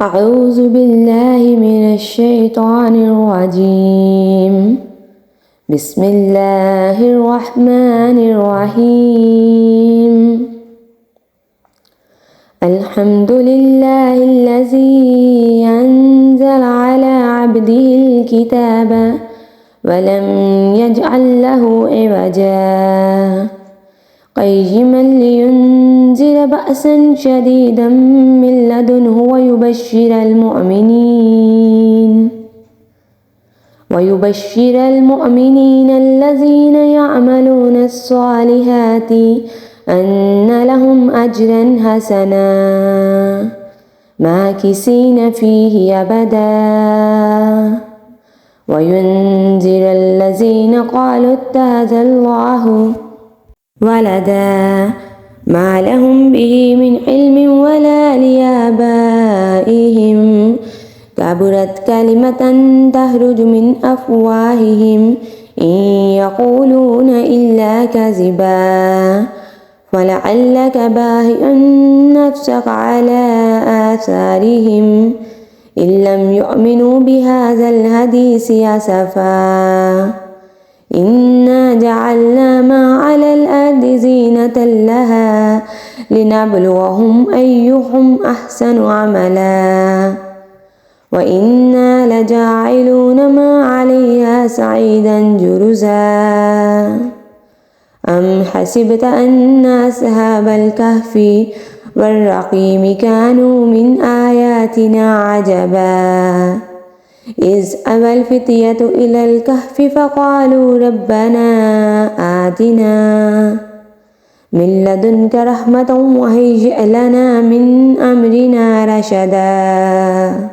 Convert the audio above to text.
أعوذ بالله من الشيطان الرجيم. بسم الله الرحمن الرحيم. الحمد لله الذي أنزل على عبده الكتاب ولم يجعل له عوجا قيما لينذر بأسا شديدا من لدنه ويبشر المؤمنين الذين يعملون الصالحات أن لهم أجرا حسنا ماكثين فيه أبدا وينذر الذين قالوا اتخذ الله ولدا ما لهم به من علم ولا لآبائهم كبرت كلمة تخرج من أفواههم إن يقولون إلا كذبا فلعلك باخع نفسك على آثارهم إن لم يؤمنوا بهذا الحديث أسفا إنا جعلنا ما على الأرض زينة لها لنبلوهم أيهم أحسن عملا وإنا لجاعلون ما عليها صعيدا جرزا أم حسبت أن أصحاب الكهف والرقيم كانوا من آياتنا عجبا إذ أوى الفتية إلى الكهف فقالوا ربنا آتنا من لدنك رحمة وهيئ لنا من أمرنا رشدا.